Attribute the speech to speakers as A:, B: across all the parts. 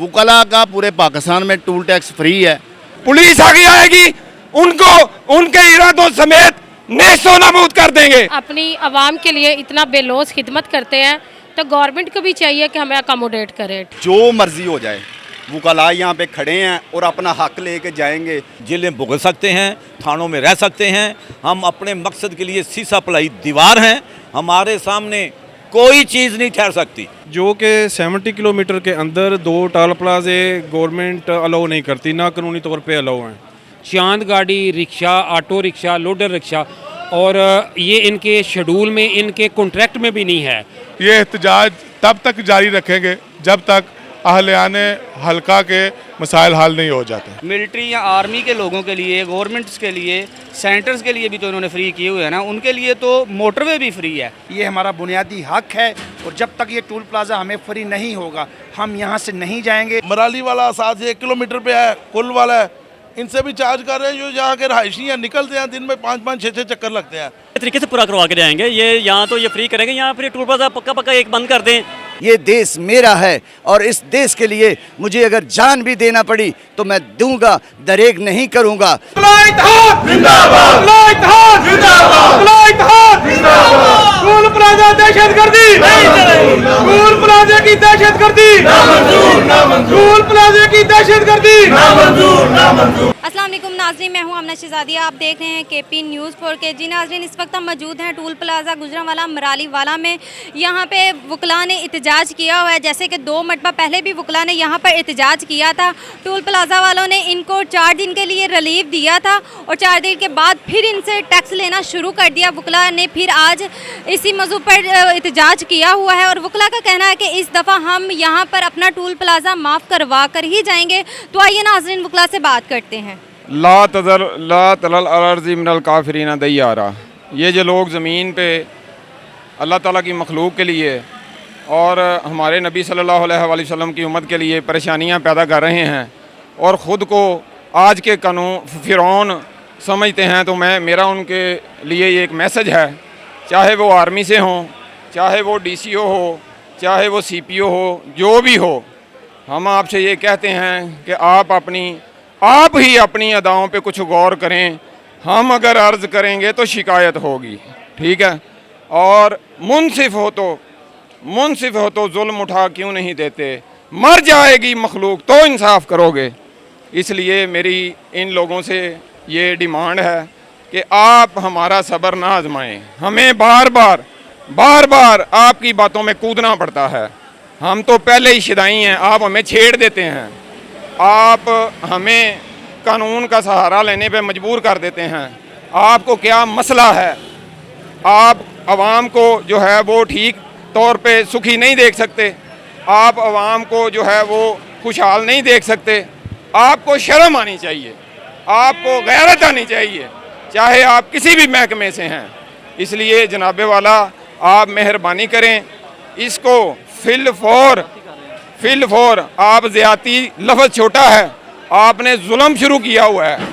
A: वकला का पूरे पाकिस्तान में टूल टैक्स फ्री है।
B: पुलिस आगे आएगी, उनको उनके इरादों समेत नेस्तो नाबूद कर देंगे।
C: अपनी आवाम के लिए इतना बेलौस खिदमत करते हैं तो गवर्नमेंट को भी चाहिए कि हमें अकोमोडेट करे।
A: जो मर्जी हो जाए, वकला यहाँ पे खड़े हैं और अपना हक लेके जाएंगे।
D: जेल में भुगत सकते हैं, थानों में रह सकते हैं। हम अपने मकसद के लिए सीसा पलाई दीवार हैं, हमारे सामने कोई चीज़ नहीं ठहर सकती।
E: जो कि 70 किलोमीटर के अंदर 2 टोल प्लाजे गवर्नमेंट अलाउ नहीं करती, ना कानूनी तौर पे अलाउ हैं।
F: चांद गाड़ी, rickshaw, auto rickshaw, loader rickshaw, और ये इनके शेड्यूल में, इनके कॉन्ट्रैक्ट में भी नहीं है।
G: ये एहतजाज तब तक जारी रखेंगे जब तक अहलियाने हल्का के मसाइल हल नहीं हो जाते।
H: मिलिट्री या आर्मी के लोगों के लिए, गवर्नमेंट्स के लिए, सेंटर्स के लिए भी तो इन्होंने फ्री किए हुए हैं ना, उनके लिए तो मोटरवे भी फ्री है।
I: ये हमारा बुनियादी हक है और जब तक ये टूल प्लाजा हमें फ्री नहीं होगा हम यहाँ से नहीं जाएंगे।
J: मराली वाला 7 से 1 किलोमीटर पे है, कुल वाला है, इनसे भी चार्ज कर रहे हैं। जो यहाँ के रहायशी हैं निकलते हैं, दिन में 5-5, 6-6 चक्कर लगते हैं।
K: तरीके से पूरा करवा के जाएंगे। ये यहाँ तो ये फ्री करेंगे, यहाँ फिर टूल प्लाजा पक्का एक बंद कर दें।
L: ये देश मेरा है और इस देश के लिए मुझे अगर जान भी देना पड़ी तो मैं दूंगा, दरेग नहीं करूंगा।
B: टूल प्लाजा दहशतगर्दी, टूल प्लाजा की दहशतगर्दी, टूल प्लाजा की दहशतगर्दी।
M: अस्सलाम वालेकुम नाज़रीन, मैं हूं अमना शहजादिया। आप देख रहे हैं केपी न्यूज़ 4K। जी नाज़रीन, इस वक्त हम मौजूद हैं टूल प्लाजा गुजरांवाला मराली वाला में। यहाँ पे वकला ने एहतजाज किया हुआ है, जैसे कि 2 मरतबा पहले भी वकला ने यहाँ पर एहतजाज किया था। टूल प्लाजा वालों ने इनको 4 दिन के लिए रिलीफ दिया था और 4 दिन के बाद फिर इनसे टैक्स लेना शुरू कर दिया। वकला ने फिर आज इसी मौजू पर एहतजाज किया हुआ है और वकला का कहना है कि इस दफ़ा हम यहाँ पर अपना टूल प्लाजा माफ़ करवा कर ही जाएंगे। तो आइए नाज़रीन वकला से बात करते हैं।
E: ला तलल अर्ज़ी मिनल काफिरीन दय्यारा। ये जो लोग ज़मीन पे अल्लाह ताला की मखलूक के लिए और हमारे नबी सल्लल्लाहु अलैहि वसल्लम की उम्मत के लिए परेशानियां पैदा कर रहे हैं और ख़ुद को आज के कानून फ़िरौन समझते हैं, तो मेरा उनके लिए ये एक मैसेज है, चाहे वो आर्मी से हों, चाहे वो DCO हो, चाहे वो CPO हो, जो भी हो, हम आपसे ये कहते हैं कि आप ही अपनी अदाओं पे कुछ गौर करें। हम अगर अर्ज़ करेंगे तो शिकायत होगी, ठीक है? और मुनसिफ हो तो जुल्म उठा क्यों नहीं देते? मर जाएगी मखलूक तो इंसाफ करोगे। इसलिए मेरी इन लोगों से ये डिमांड है कि आप हमारा सब्र ना आजमाएं। हमें बार बार आपकी बातों में कूदना पड़ता है। हम तो पहले ही शिदाई हैं, आप हमें छेड़ देते हैं, आप हमें कानून का सहारा लेने पे मजबूर कर देते हैं। आपको क्या मसला है? आप आवाम को जो है वो ठीक तौर पे सुखी नहीं देख सकते, आप आवाम को जो है वो खुशहाल नहीं देख सकते। आपको शर्म आनी चाहिए, आपको गैरत आनी चाहिए, चाहे आप किसी भी महकमे से हैं। इसलिए जनाबे वाला आप मेहरबानी करें, इसको फिल फॉर आप ज़्यादती लफ्ज़ छोटा है, आपने जुल्म शुरू किया हुआ है,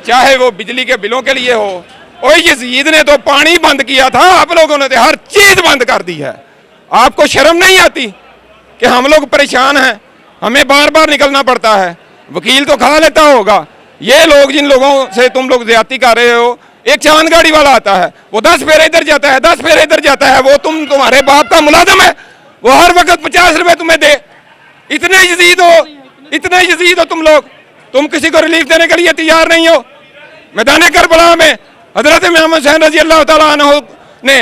E: चाहे वो बिजली के बिलों के लिए हो। और यजीद ने तो पानी बंद किया था, आप लोगों ने तो हर चीज़ बंद कर दी है। आपको शर्म नहीं आती कि हम लोग परेशान हैं, हमें बार बार निकलना पड़ता है? वकील तो खा लेता होगा। ये लोग जिन लोगों से तुम लोग ज्यादती कर रहे हो, एक चांद गाड़ी वाला आता है, वो 10 फेरे इधर जाता है, 10 फेरे इधर जाता है, वो तुम्हारे बाप का मुलाजम है, वो हर वक्त 50 रुपए तुम्हें दे। इतने यजीद हो तुम लोग, तुम किसी को रिलीफ देने के लिए तैयार नहीं हो। मैदान करबला में हजरत इमाम हुसैन रजी अल्लाह ताला अन्हु ने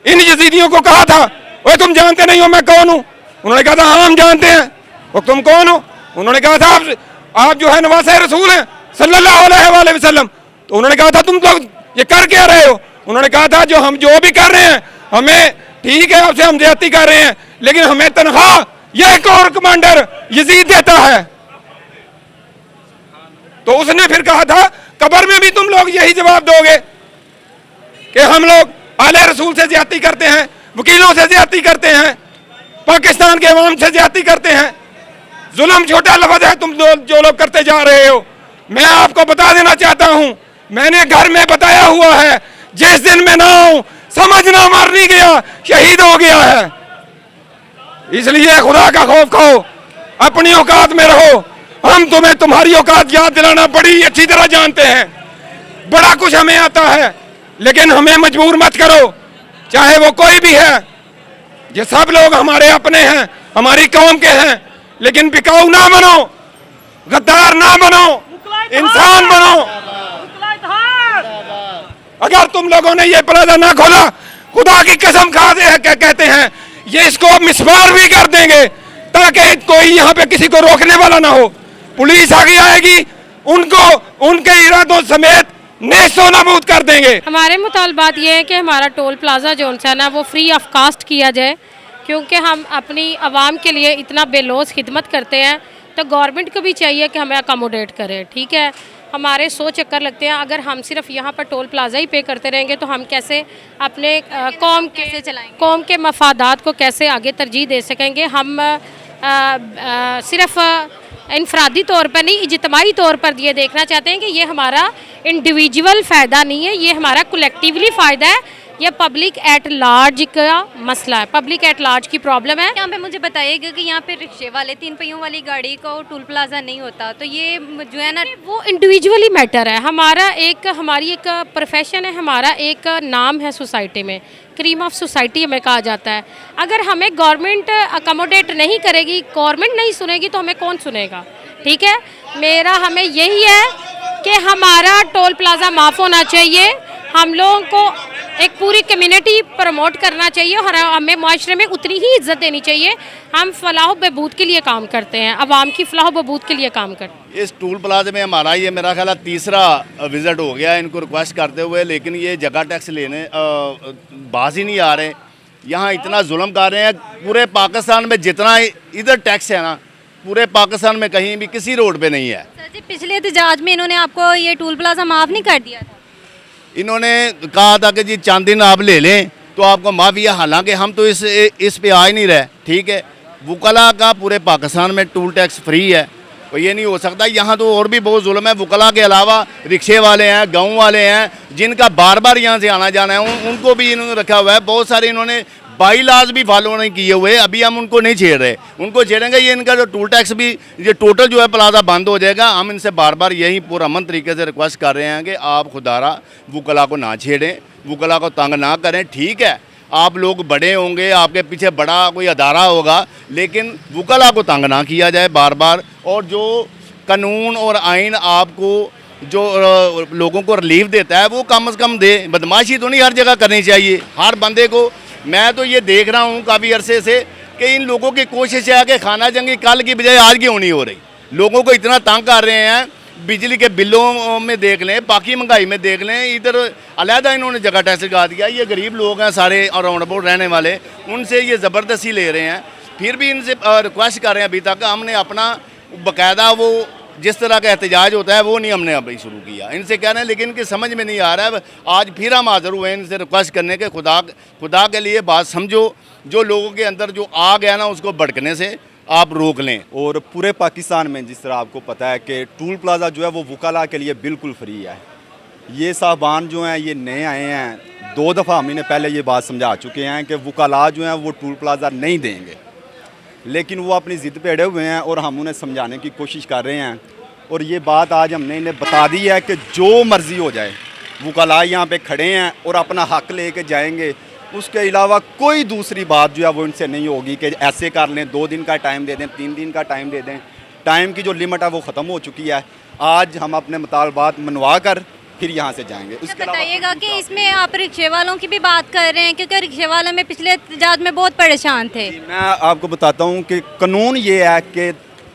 E: इन यजीदियों को कहा था, ओए तुम जानते नहीं हो मैं कौन हूँ? उन्होंने कहा था हाँ हम जानते हैं। और तुम कौन हो? उन्होंने कहा था आप जो है नवासे रसूल हैं सल्लल्लाहु अलैहि वसल्लम। तो उन्होंने कहा था तुम लोग ये कर क्या रहे हो? उन्होंने कहा था जो भी कर रहे हैं हमें ठीक है, आपसे हम ज्यादती कर रहे हैं, लेकिन हमें तनख्वाह ये कोर कमांडर यजीद देता है। तो उसने फिर कहा था कब्र में भी तुम लोग यही जवाब दोगे कि हम लोग आले रसूल से ज्यादती करते हैं, वकीलों से ज्यादती करते हैं, पाकिस्तान के अवाम से ज्यादती करते हैं। जुल्म छोटा लफ्ज़ है तुम जो लोग करते जा रहे हो। मैं आपको बता देना चाहता हूं, मैंने घर में बताया हुआ है, जिस दिन मैं ना आऊं समझना मर नहीं गया, शहीद हो गया है। इसलिए खुदा का खौफ खाओ,
B: अपनी औकात में रहो। हम तुम्हें तुम्हारी औकात याद दिलाना बड़ी अच्छी तरह जानते हैं, बड़ा कुछ हमें आता है, लेकिन हमें मजबूर मत करो, चाहे वो कोई भी है। ये सब लोग हमारे अपने हैं, हमारी कौम के हैं, लेकिन बिकाऊ ना बनो, गद्दार ना बनो, इंसान बनो। अगर तुम लोगों ने ये प्लाजा ना खोला, खुदा की कसम क्या कहते हैं, ये इसको मिसमार भी कर देंगे ताकि कोई यहाँ पे किसी को रोकने वाला ना हो। पुलिस आगे आएगी, उनको उनके इरादों समेत नेस्तो नाबूद कर देंगे।
C: हमारे मुतालबात ये है कि हमारा टोल प्लाजा जो है ना वो फ्री ऑफ कास्ट किया जाए, क्योंकि हम अपनी आवाम के लिए इतना बेलौस खिदमत करते हैं, तो गवर्नमेंट को भी चाहिए कि हमें अकोमोडेट करे। ठीक है, हमारे 100 चक्कर लगते हैं, अगर हम सिर्फ यहाँ पर टोल प्लाजा ही पे करते रहेंगे तो हम कैसे अपने कौम के मफादात को कैसे आगे तरजीह दे सकेंगे। हम सिर्फ इनफरादी तौर पर नहीं, इज्तिमाई तौर पर ये देखना चाहते हैं कि ये हमारा इंडिविजुअल फ़ायदा नहीं है, ये हमारा कलेक्टिवली फ़ायदा है, ये पब्लिक एट लार्ज का मसला है, पब्लिक एट लार्ज की प्रॉब्लम है।
M: यहाँ पे मुझे बताइएगा कि यहाँ पे रिक्शे वाले 3 पहियों वाली गाड़ी को टोल प्लाजा नहीं होता, तो ये जो है ना
C: वो इंडिविजुअली मैटर है। हमारी एक प्रोफेशन है, हमारा एक नाम है सोसाइटी में, क्रीम ऑफ सोसाइटी हमें कहा जाता है। अगर हमें गवर्नमेंट अकोमोडेट नहीं करेगी, गवर्नमेंट नहीं सुनेगी, तो हमें कौन सुनेगा। ठीक है, हमें यही है कि हमारा टोल प्लाजा माफ़ होना चाहिए, हम लोगों को एक पूरी कम्युनिटी प्रमोट करना चाहिए और हमें माशरे में उतनी ही इज्जत देनी चाहिए। हम फलाह बहबूद के लिए काम करते हैं, आवाम की फलाह बहबूद के लिए काम करते हैं।
A: इस टूल प्लाजा में हमारा ये मेरा ख्याल तीसरा विज़िट हो गया इनको रिक्वेस्ट करते हुए, लेकिन ये जगह टैक्स लेने बाज ही नहीं आ रहे। यहाँ इतना जुल्म कर रहे हैं, पूरे पाकिस्तान में जितना इधर टैक्स है ना, पूरे पाकिस्तान में कहीं भी किसी रोड पे नहीं है।
M: सर जी, पिछले एहतजाज में इन्होंने आपको ये टोल प्लाजा माफ़ नहीं कर दिया था?
A: इन्होंने कहा था कि जी चंद दिन आप ले लें तो आपको माफ़ी है, हालांकि हम तो इस पे आ ही नहीं रहे। ठीक है, वकला का पूरे पाकिस्तान में टूल टैक्स फ्री है, तो ये नहीं हो सकता। यहाँ तो और भी बहुत जुल्म है। वकला के अलावा रिक्शे वाले हैं, गाँव वाले हैं, जिनका बार बार यहाँ से आना जाना है, उनको भी इन्होंने रखा हुआ है। बहुत सारे इन्होंने बाई लाज भी फॉलो नहीं किए हुए, अभी हम उनको नहीं छेड़ रहे, उनको छेड़ेंगे। ये इनका जो टूल टैक्स भी ये टोटल जो है प्लाजा बंद हो जाएगा। हम इनसे बार बार यही पुरअमन तरीके से रिक्वेस्ट कर रहे हैं कि आप खुदारा वकला को ना छेड़ें, वकला को तंग ना करें। ठीक है, आप लोग बड़े होंगे, आपके पीछे बड़ा कोई अदारा होगा, लेकिन वकला को तंग ना किया जाए बार बार। और जो कानून और आइन आपको जो लोगों को रिलीफ देता है वो कम से कम दे। बदमाशी तो नहीं हर जगह करनी चाहिए हर बंदे को। मैं तो ये देख रहा हूँ काफ़ी अरसे से कि इन लोगों की कोशिश है कि खाना जंगी कल की बजाय आज की होनी हो रही। लोगों को इतना तंग कर रहे हैं, बिजली के बिलों में देख लें, बाकी महंगाई में देख लें, इधर अलहदा इन्होंने जगह टैक्स लगा दिया। ये गरीब लोग हैं सारे और राउंड अबाउट रहने वाले, उनसे ये ज़बरदस्ती ले रहे हैं। फिर भी इनसे रिक्वेस्ट कर रहे हैं, अभी तक हमने अपना बाकायदा वो जिस तरह का एहतजाज होता है वो नहीं हमने अभी शुरू किया। इनसे कह रहे हैं, लेकिन इनकी समझ में नहीं आ रहा है। आज फिर हम हाज़िर हुए हैं इनसे रिक्वेस्ट करने के, खुदा के लिए बात समझो, जो लोगों के अंदर जो आग है ना उसको भड़कने से आप रोक लें।
N: और पूरे पाकिस्तान में जिस तरह आपको पता है कि टूल प्लाजा जो है वो वकला के लिए बिल्कुल फ्री है। ये साहबान जो हैं ये नए आए हैं, 2 दफ़ा हम इन्हें पहले ये बात समझा चुके हैं कि वकला जो हैं वो टूल प्लाजा नहीं देंगे, लेकिन वो अपनी ज़िद पे अड़े हुए हैं और हम उन्हें समझाने की कोशिश कर रहे हैं। और ये बात आज हमने इन्हें बता दी है कि जो मर्ज़ी हो जाए, वकला यहाँ पे खड़े हैं और अपना हक़ लेके जाएंगे। उसके अलावा कोई दूसरी बात जो है वो इनसे नहीं होगी कि ऐसे कर लें, 2 दिन का टाइम दे दें, 3 दिन का टाइम दे दें। टाइम की जो लिमिट है वो ख़त्म हो चुकी है। आज हम अपने मुतालबात मनवा कर फिर यहाँ से जाएंगे।
M: इसके बताइएगा कि इसमें आप रिक्शे वालों की भी बात कर रहे हैं, क्योंकि रिक्शे वालों में पिछले एहतजाज में बहुत परेशान थे।
N: मैं आपको बताता हूँ कि कानून ये है कि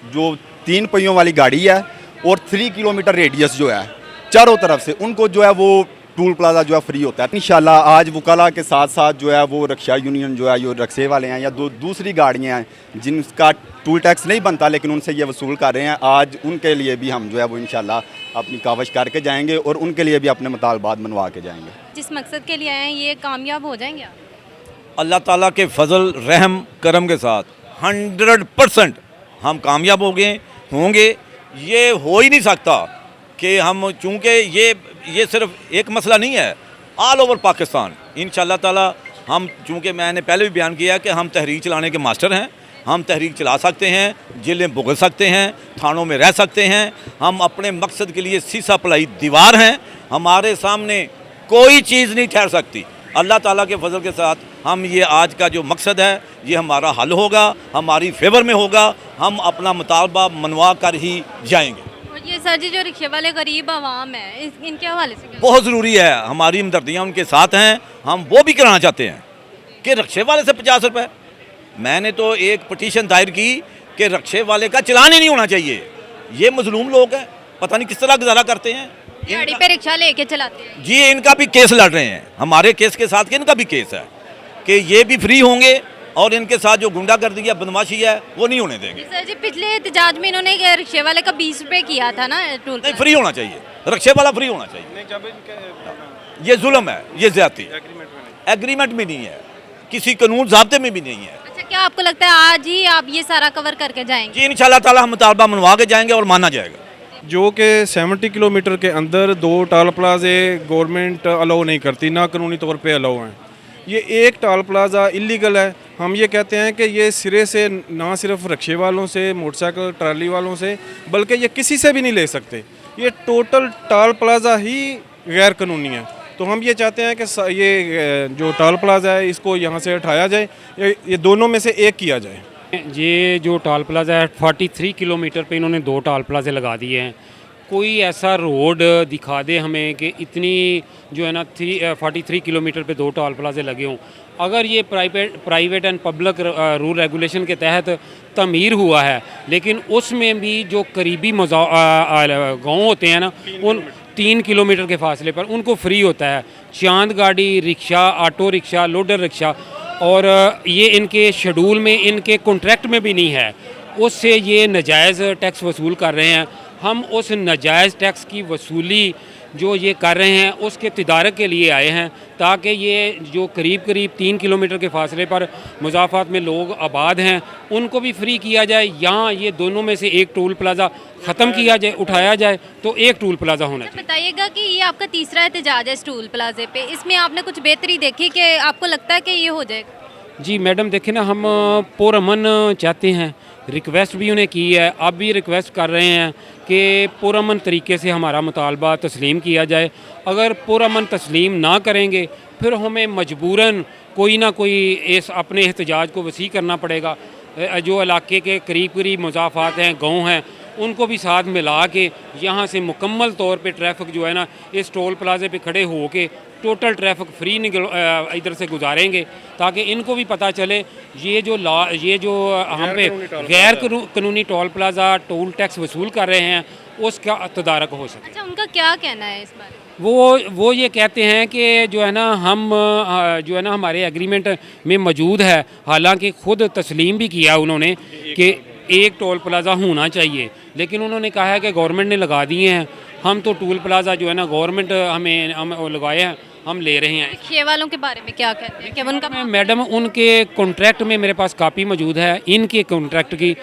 N: जो 3 पहियों वाली गाड़ी है और 3 किलोमीटर रेडियस जो है चारों तरफ से, उनको जो है वो टूल प्लाजा जो है फ्री होता है। इंशाल्लाह आज वकला के साथ साथ जो है वो रक्षा यूनियन जो है, जो रिक्शे वाले हैं या दूसरी गाड़ियाँ हैं जिनका टूल टैक्स नहीं बनता लेकिन उनसे ये वसूल कर रहे हैं, आज उनके लिए भी हम जो है वो इंशाल्लाह अपनी कावश करके जाएंगे और उनके लिए भी अपने मुतालबात मनवा के जाएंगे।
M: जिस मकसद के लिए आए हैं ये कामयाब हो जाएंगे?
D: अल्लाह ताला के फजल रहम करम के साथ 100% हम कामयाब होंगे। ये हो ही नहीं सकता कि हम, चूँकि ये सिर्फ एक मसला नहीं है, ऑल ओवर पाकिस्तान इंशाअल्लाह ताला हम, चूँकि मैंने पहले भी बयान किया कि हम तहरीक चलाने के मास्टर हैं, हम तहरीक चला सकते हैं, जेलें भुगत सकते हैं, थानों में रह सकते हैं। हम अपने मकसद के लिए सीसा पलाई दीवार हैं, हमारे सामने कोई चीज़ नहीं ठहर सकती। अल्लाह ताला के फजल के साथ हम ये आज का जो मकसद है ये हमारा हल होगा, हमारी फेवर में होगा, हम अपना मुतालबा मनवा कर ही जाएंगे।
M: और ये सर जी जो रिक्शे वाले गरीब आवाम है इनके हवाले से क्या?
D: बहुत ज़रूरी है, हमारी हमदर्दियाँ उनके साथ हैं। हम वो भी कराना चाहते हैं कि रिक्शे वाले से 50 रुपये। मैंने तो एक पटिशन दायर की कि रिक्शे वाले का चलान ही नहीं होना चाहिए। ये मजलूम लोग हैं, पता नहीं किस तरह गुजारा करते हैं।
M: गाड़ी पे रिक्शा लेके चलाते हैं
D: जी, इनका भी केस लड़ रहे हैं, हमारे केस के साथ इनका भी केस है कि ये भी फ्री होंगे और इनके साथ जो गुंडागर्दी या बदमाशी है वो नहीं होने देंगे।
M: सर जी पिछले एहतजाज में इन्होंने रिक्शे वाले का 20 रुपये किया था ना टोल।
D: नहीं, फ्री होना चाहिए, रिक्शे वाला फ्री होना चाहिए। ये जुल्म है, ये ज्यादती एग्रीमेंट में नहीं है, किसी कानून ज़ाब्ते में भी नहीं है।
M: अच्छा, क्या आपको लगता है आज ही आप ये सारा कवर करके जाएंगे?
D: जी इंशाल्लाह ताला हम मुतालबा मनवा के जाएंगे और माना जाएगा।
E: जो कि 70 किलोमीटर के अंदर 2 टोल प्लाजे गवर्नमेंट अलाउ नहीं करती, ना कानूनी तौर पे अलाउ हैं। ये एक टोल प्लाज़ा इलीगल है। हम ये कहते हैं कि ये सिरे से ना सिर्फ रिक्शे वालों से, मोटरसाइकिल ट्राली वालों से, बल्कि ये किसी से भी नहीं ले सकते। ये टोटल टोल प्लाज़ा ही गैर कानूनी है। तो हम ये चाहते हैं कि ये जो टोल प्लाज़ा है इसको यहाँ से हटाया जाए, ये दोनों में से एक किया जाए।
F: ये जो टोल प्लाज़ा है 43 किलोमीटर पे इन्होंने 2 टोल प्लाज़े लगा दिए हैं। कोई ऐसा रोड दिखा दे हमें कि इतनी जो है ना 43 किलोमीटर पे 2 टोल प्लाज़े लगे हों। अगर ये private and public rule regulation के तहत तमीर हुआ है, लेकिन उसमें भी जो करीबी गाँव होते हैं ना, उन 3 किलोमीटर के फासले पर उनको फ्री होता है। चांद गाड़ी, rickshaw, auto rickshaw, loader rickshaw, और ये इनके शेड्यूल में, इनके कॉन्ट्रैक्ट में भी नहीं है। उससे ये नाजायज़ टैक्स वसूल कर रहे हैं। हम उस नाजायज़ टैक्स की वसूली जो ये कर रहे हैं उसके तदारक के लिए आए हैं, ताकि ये जो करीब 3 किलोमीटर के फासले पर मुज़ाफ़ात में लोग आबाद हैं उनको भी फ्री किया जाए। यहाँ ये दोनों में से एक टोल प्लाज़ा ख़त्म किया जाए, उठाया जाए, तो एक टोल प्लाज़ा होना चाहिए।
M: बताइएगा कि ये आपका तीसरा एहतजाज है इस टोल प्लाजे पे, इसमें आपने कुछ बेहतरी देखी कि आपको लगता है कि ये हो जाएगा?
F: जी मैडम, देखिए ना, हम पुरअमन चाहते हैं, रिक्वेस्ट भी उन्हें की है, अब भी रिक्वेस्ट कर रहे हैं कि पुरअमन तरीके से हमारा मुतालबा तस्लीम किया जाए। अगर पुरअमन तस्लीम ना करेंगे फिर हमें मजबूरन कोई ना कोई इस अपने एहतजाज को वसी करना पड़ेगा। जो इलाके के करीब मुज़ाफ़ात हैं, गाँव हैं, उनको भी साथ मिला के यहाँ से मुकम्मल तौर पे ट्रैफिक जो है ना इस टोल प्लाजे पे खड़े हो के टोटल ट्रैफिक फ्री इधर से गुजारेंगे, ताकि इनको भी पता चले ये जो हम पे गैर कानूनी टोल प्लाज़ा टोल टैक्स वसूल कर रहे हैं उसका तदारक हो सके।
M: अच्छा, उनका क्या कहना है इस बारे में?
F: वो ये कहते हैं कि जो है ना हम जो है ना हमारे एग्रीमेंट में मौजूद है, हालांकि खुद तस्लीम भी किया उन्होंने कि एक टोल प्लाज़ा होना चाहिए, लेकिन उन्होंने कहा है कि गवर्नमेंट ने लगा दिए हैं। हम तो टोल प्लाज़ा जो है ना गवर्नमेंट हम लगाए हैं, हम ले रहे हैं।
M: रिक्शे वालों के बारे में क्या कहते हैं कि उनका?
F: मैडम, उनके कॉन्ट्रैक्ट में मेरे पास कापी मौजूद है, इनके कॉन्ट्रैक्ट की,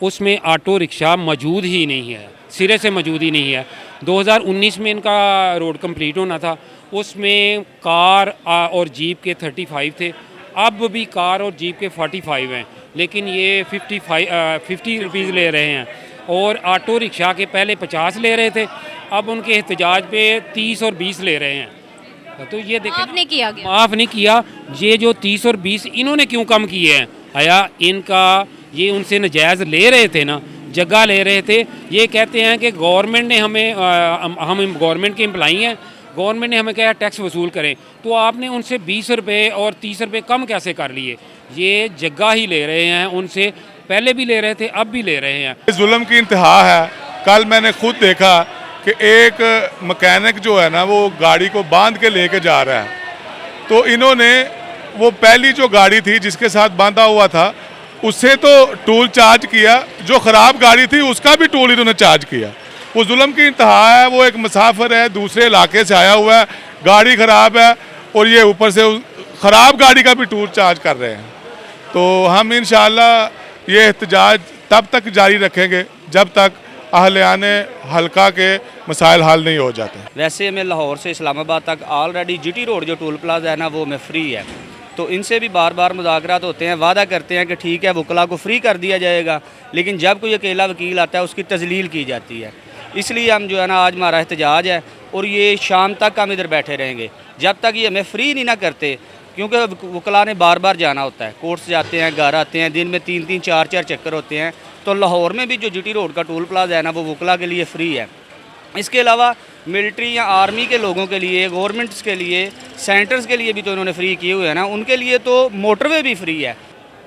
F: उसमें ऑटो रिक्शा मौजूद ही नहीं है, सिरे से मौजूद ही नहीं है। 2019 में इनका रोड कंप्लीट होना था, उसमें कार और जीप के 35 थे, अब भी कार और जीप के 45 हैं, लेकिन ये 50 रुपीज़ ले रहे हैं। और ऑटो रिक्शा के पहले 50 ले रहे थे, अब उनके एहतजाज पे 30 और 20 ले रहे हैं। तो ये देखें, माफ़ नहीं किया। ये जो 30 और 20 इन्होंने क्यों कम किए हैं? आया इनका ये उनसे नजायज़ ले रहे थे ना, जगह ले रहे थे। ये कहते हैं कि गवर्नमेंट ने हम गवर्नमेंट के एम्प्लॉई हैं, गवर्नमेंट ने हमें कहा टैक्स वसूल करें, तो आपने उनसे 20 रुपये और 30 रुपये कम कैसे कर लिए? ये जगह ही ले रहे हैं, उनसे पहले भी ले रहे थे, अब भी ले रहे हैं।
G: जुल्म की इंतहा है। कल मैंने खुद देखा कि एक मैकेनिक जो है ना वो गाड़ी को बांध के लेके जा रहा है, तो इन्होंने वो पहली जो गाड़ी थी जिसके साथ बांधा हुआ था उससे तो टोल चार्ज किया, जो ख़राब गाड़ी थी उसका भी टोल इन्होंने चार्ज किया। वो जुल्म की इंतहा है। वो एक मुसाफिर है, दूसरे इलाके से आया हुआ है, गाड़ी ख़राब है और ये ऊपर से ख़राब गाड़ी का भी टोल चार्ज कर रहे हैं। तो हम इंशाअल्लाह ये एहतजाज तब तक जारी रखेंगे जब तक अहलियाने हल्का के मसाइल हल नहीं हो जाते।
H: वैसे हमें लाहौर से इस्लामाबाद तक ऑलरेडी जीटी रोड जो टोल प्लाजा है ना वो हमें फ्री है, तो इनसे भी बार बार मुज़ाकरात होते हैं, वादा करते हैं कि ठीक है वकला को फ्री कर दिया जाएगा, लेकिन जब कोई अकेला वकील आता है उसकी तजलील की जाती है। इसलिए हम जो है ना आज हमारा एहतजाज है और ये शाम तक हम इधर बैठे रहेंगे जब तक ये हमें फ्री नहीं ना करते, क्योंकि वकला ने बार बार जाना होता है, कोर्ट से जाते हैं, घर आते हैं, दिन में 3-3 4-4 चक्कर होते हैं। तो लाहौर में भी जो जीटी रोड का टोल प्लाजा है ना वो वकला के लिए फ़्री है। इसके अलावा मिलिट्री या आर्मी के लोगों के लिए, गवर्नमेंट्स के लिए, सेंटर्स के लिए भी तो इन्होंने फ्री किए हुए हैं ना, उनके लिए तो मोटरवे भी फ्री है।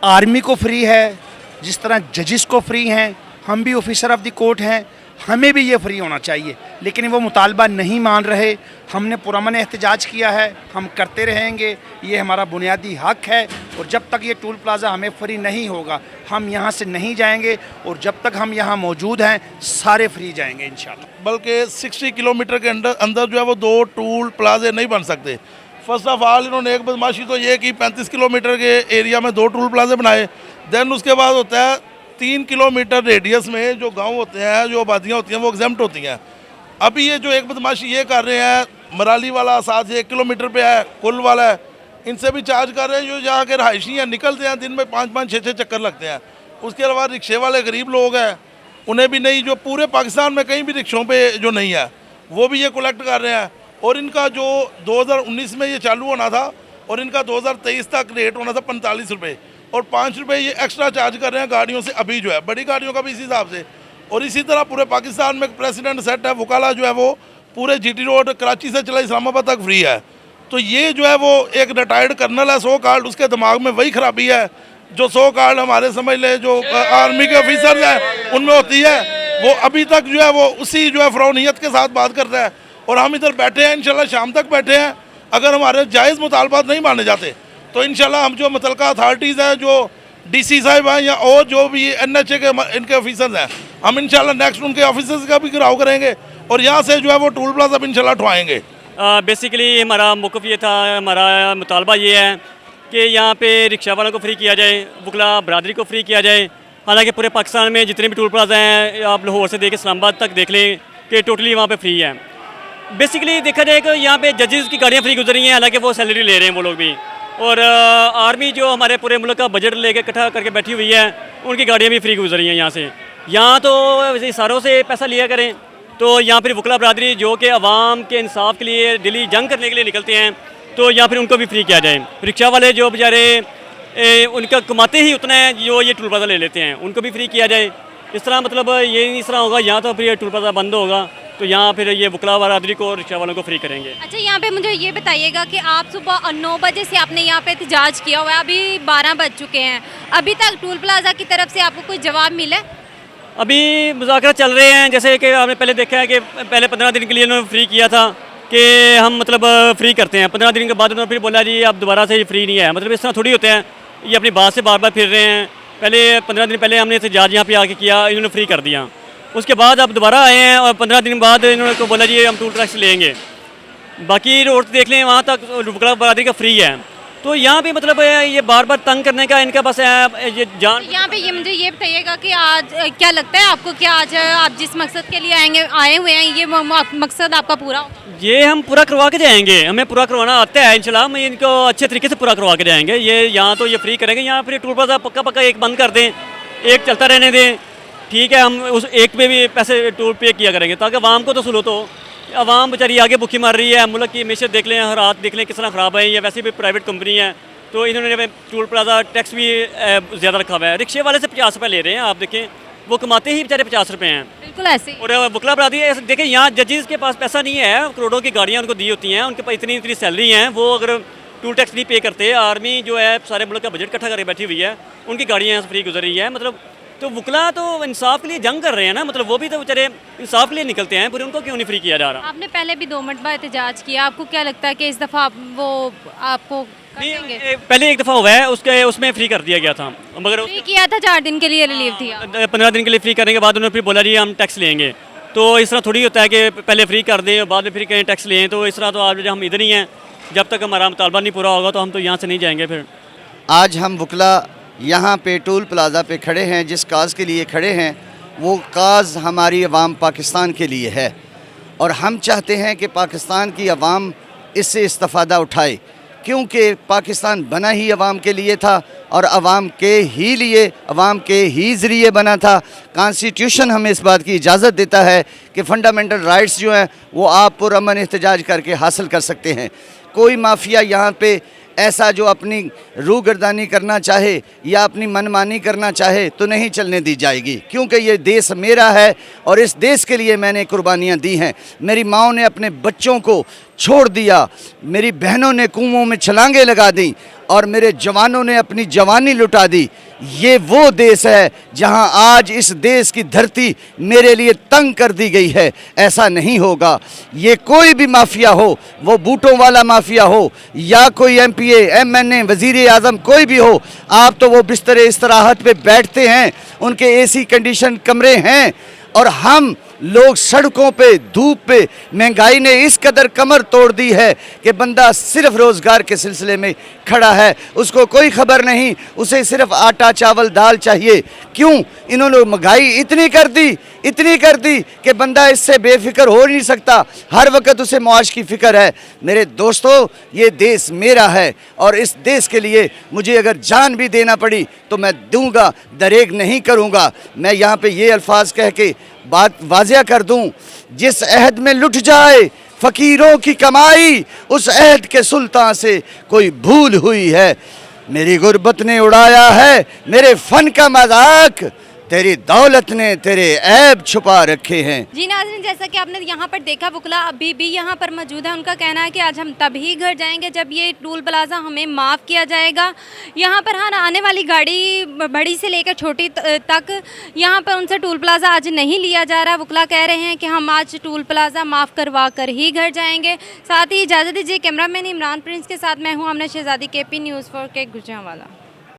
I: आर्मी को फ्री है, जिस तरह जजिस को फ्री हैं, हम भी ऑफिसर ऑफ द कोर्ट हैं, हमें भी ये फ्री होना चाहिए, लेकिन वो मुतालबा नहीं मान रहे। हमने पुरअमन एहतजाज किया है, हम करते रहेंगे, ये हमारा बुनियादी हक है। और जब तक ये टोल प्लाज़ा हमें फ्री नहीं होगा हम यहाँ से नहीं जाएंगे, और जब तक हम यहाँ मौजूद हैं सारे फ्री जाएंगे इंशाल्लाह।
J: बल्कि 60 किलोमीटर के अंदर जो है वो 2 टोल प्लाजे नहीं बन सकते। फर्स्ट ऑफ ऑल इन्होंने एक बदमाशी तो ये कि 35 किलोमीटर के एरिया में 2 टोल प्लाजे बनाए। देन उसके बाद होता है 3 किलोमीटर रेडियस में जो गांव होते हैं, जो आबादियाँ होती हैं वो एग्जाम्प्ट होती हैं। अभी ये जो एक बदमाशी ये कर रहे हैं, मराली वाला साथ 1 किलोमीटर पे है, कुल वाला है, इनसे भी चार्ज कर रहे हैं। जो यहाँ के रहायशी हैं निकलते हैं दिन में 5-5 6-6 चक्कर लगते हैं। उसके अलावा रिक्शे वाले गरीब लोग हैं, उन्हें भी नहीं, जो पूरे पाकिस्तान में कहीं भी रिक्शों पे जो नहीं है वो भी ये कलेक्ट कर रहे हैं। और इनका जो 2019 में ये चालू होना था और इनका 2023 तक रेट होना था 45 रुपये, और 5 रुपये ये एक्स्ट्रा चार्ज कर रहे हैं गाड़ियों से अभी जो है, बड़ी गाड़ियों का भी इसी हिसाब से। और इसी तरह पूरे पाकिस्तान में प्रेसिडेंट सेट है, वकाला जो है वो पूरे जीटी रोड कराची से चला इस्लामाबाद तक फ्री है। तो ये जो है वो एक रिटायर्ड कर्नल है, 100 कार्ड, उसके दिमाग में वही खराबी है जो 100 कार्ड हमारे समझ ले जो आर्मी के ऑफिसर्स हैं उनमें होती है। वो अभी तक जो है वो उसी जो है फ़रौनियत के साथ बात करता है। और हम इधर बैठे हैं, इंशाल्लाह शाम तक बैठे हैं। अगर हमारे जायज़ मुतालबात नहीं माने जाते तो इंशाल्लाह हम जो मुतलका अथॉरिटीज़ हैं, जो डीसी साहब हैं या और जो भी NHA के इनके ऑफिसर्स हैं, हम इंशाल्लाह नेक्स्ट उनके ऑफिसर्स का भी घिराव करेंगे और यहाँ से जो है वो टोल प्लाजा इंशाल्लाह उठवाएंगे।
K: बेसिकली हमारा मौक़िफ़ ये था, हमारा मुतालबा ये है कि यहाँ पे रिक्शा वालों को फ्री किया जाए, वकला बरादरी को फ्री किया जाए। हालांकि पूरे पाकिस्तान में जितने भी टोल प्लाजा हैं, आप लाहौर से देख इस्लामाबाद तक देख लें कि टोटली वहाँ पे फ्री है। बेसिकली देखा जाए कि यहाँ पे जजेस की गाड़ियाँ फ्री गुजरी हैं, हालांकि वो सैलरी ले रहे हैं वो लोग भी। और आर्मी जो हमारे पूरे मुल्क का बजट लेके इकट्ठा करके बैठी हुई है, उनकी गाड़ियाँ भी फ्री गुजरी हैं यहाँ से। यहाँ तो इशारों से पैसा लिया करें, तो यहाँ फिर वकला बरादरी जो कि अवाम के इंसाफ के लिए दिली जंग करने के लिए निकलते हैं, तो यहाँ फिर उनको भी फ्री किया जाए। रिक्शा वाले जो बेचारे उनका कमाते ही उतना है जो ये टोल प्लाजा ले लेते हैं, उनको भी फ्री किया जाए। इस तरह मतलब ये इस तरह होगा, यहाँ तो फिर टोल प्लाजा बंद होगा तो यहाँ फिर ये वकला बरादरी को रिक्शा वालों को फ्री करेंगे।
M: अच्छा, यहाँ पे मुझे ये बताइएगा कि आप सुबह 9 बजे से आपने यहाँ पे एहतजाज किया हुआ है, अभी 12 बज चुके हैं, अभी तक टोल प्लाजा की तरफ से आपको कोई जवाब मिला?
K: अभी मुज़ाकरा चल रहे हैं, जैसे कि आपने पहले देखा है कि पहले 15 दिन के लिए उन्होंने फ्री किया था कि हम मतलब फ्री करते हैं, 15 दिन के बाद उन्होंने फिर बोला जी अब दोबारा से ये फ्री नहीं है। मतलब इस तरह थोड़ी होते हैं, ये अपनी बात से बार बार फिर रहे हैं। पहले 15 दिन पहले हमने एहतजाज यहाँ पे आके किया, इन्होंने फ्री कर दिया, उसके बाद अब दोबारा आए हैं और 15 दिन बाद इन्होंने को बोला जी हम टोल टैक्स लेंगे। बाकी रोड देख लें वहाँ तक वकला बरादरी का फ्री है। तो यहाँ पे मतलब ये बार बार तंग करने का इनका बस ये जान।
M: यहाँ पे ये मुझे ये बताइएगा कि आज क्या लगता है आपको, क्या आज आप जिस मकसद के लिए आए हुए हैं ये मकसद आपका पूरा होगा?
K: ये हम पूरा करवा के जाएंगे, हमें पूरा करवाना आता है इंशाल्लाह, हम इनको अच्छे तरीके से पूरा करवा के जाएंगे। ये यहाँ तो ये फ्री करेंगे, यहाँ फिर टोल प्लाजा पक्का एक बंद कर दें, एक चलता रहने दें, ठीक है। हम उस एक पे भी पैसे टोल पे किया करेंगे ताकि आवाम को तो सहूलत हो। आवाम बेचारी आगे भूखी मर रही है, मुल्क की मैशत देख लें, हालात देख लें किस तरह ख़राब है। ये वैसे भी प्राइवेट कंपनी है तो इन्होंने टोल प्लाजा टैक्स भी ज़्यादा रखा हुआ है। रिक्शे वाले से 50 रुपये ले रहे हैं, आप देखें वो कमाते ही बेचारे 50 रुपये हैं,
M: बिल्कुल ऐसे।
K: और वकला बरादरी देखें यहाँ जजेस के पास पैसा नहीं है, करोड़ों की गाड़ियाँ उनको दी होती हैं, उनके पास इतनी सैलरी हैं, वो अगर टोल टैक्स नहीं पे करते, आर्मी जो है सारे मुल्क का बजट इकट्ठा करके बैठी हुई है, उनकी गाड़ियाँ फ्री गुजर रही है। मतलब तो वकला तो इंसाफ के लिए जंग कर रहे हैं ना, मतलब वो भी तो बेचारे इंसाफ के लिए निकलते हैं, फिर उनको क्यों नहीं फ्री किया जा रहा?
M: आपने पहले भी 2 मरतबा एहतजाज किया, आपको क्या लगता है कि इस दफ़ा वो आपको
K: नहीं, पहले एक दफ़ा हुआ है, उसमें फ्री कर दिया गया था, मगर
M: फ्री किया था 4 दिन के लिए रिलीफ थी।
K: 15 दिन के लिए फ्री करने के बाद उन्होंने फिर बोला जी हम टैक्स लेंगे। तो इस तरह थोड़ी होता है कि पहले फ्री कर दें और बाद में फिर कहीं टैक्स लें। तो इस तरह तो आज हम इधर ही हैं, जब तक हमारा मुतालबा नहीं पूरा होगा तो हम तो यहाँ से नहीं जाएंगे। फिर
L: आज हम वकला यहाँ पे टोल प्लाजा पे खड़े हैं, जिस काज के लिए खड़े हैं वो काज हमारी अवाम पाकिस्तान के लिए है, और हम चाहते हैं कि पाकिस्तान की अवाम इससे इस्तिफ़ादा उठाए, क्योंकि पाकिस्तान बना ही अवाम के लिए था और अवाम के ही लिए, अवाम के ही ज़रिए बना था। कॉन्स्टिट्यूशन हमें इस बात की इजाज़त देता है कि फ़ंडामेंटल राइट्स जो हैं वो आप पुरअमन एहतजाज करके हासिल कर सकते हैं। कोई माफिया यहाँ पे ऐसा जो अपनी रूगर्दानी करना चाहे या अपनी मनमानी करना चाहे तो नहीं चलने दी जाएगी, क्योंकि ये देश मेरा है और इस देश के लिए मैंने कुर्बानियाँ दी हैं। मेरी माँओं ने अपने बच्चों को छोड़ दिया, मेरी बहनों ने कुओं में छलांगे लगा दी और मेरे जवानों ने अपनी जवानी लुटा दी। ये वो देश है जहां आज इस देश की धरती मेरे लिए तंग कर दी गई है। ऐसा नहीं होगा। ये कोई भी माफिया हो, वो बूटों वाला माफिया हो या कोई MPA, MNA, वज़ीर आज़म कोई भी हो, आप तो वो बिस्तर इस्तराहत पे बैठते हैं, उनके AC कंडीशन कमरे हैं और हम लोग सड़कों पे, धूप पे, महंगाई ने इस कदर कमर तोड़ दी है कि बंदा सिर्फ रोज़गार के सिलसिले में खड़ा है, उसको कोई खबर नहीं, उसे सिर्फ आटा चावल दाल चाहिए। क्यों? इन्होंने महंगाई इतनी कर दी कि बंदा इससे बेफिक्र हो नहीं सकता, हर वक्त उसे मौज की फ़िक्र है। मेरे दोस्तों, ये देश मेरा है और इस देश के लिए मुझे अगर जान भी देना पड़ी तो मैं दूंगा, दरेग नहीं करूंगा। मैं यहाँ पे ये अल्फाज कह के बात वाज़िया कर दूं, जिस अहद में लुट जाए फ़कीरों की कमाई, उस अहद के सुल्तान से कोई भूल हुई है। मेरी गुर्बत ने उड़ाया है मेरे फ़न का मजाक, तेरी दौलत ने तेरे ऐब छुपा रखे हैं।
M: जी नाज़रीन, जैसा कि आपने यहाँ पर देखा, वकला अभी भी यहाँ पर मौजूद है। उनका कहना है कि आज हम तभी घर जाएंगे जब ये टूल प्लाज़ा हमें माफ़ किया जाएगा। यहाँ पर हर आने वाली गाड़ी, बड़ी से लेकर छोटी तक, यहाँ पर उनसे टूल प्लाज़ा आज नहीं लिया जा रहा। वकला कह रहे हैं कि हम आज टूल प्लाज़ा माफ़ करवा कर ही घर जाएंगे। साथ ही इजाज़त दीजिए। कैमरामैन इमरान प्रिंस के साथ मैं हूँ आमना शहज़ादी, KP News 4 के गुजरांवाला।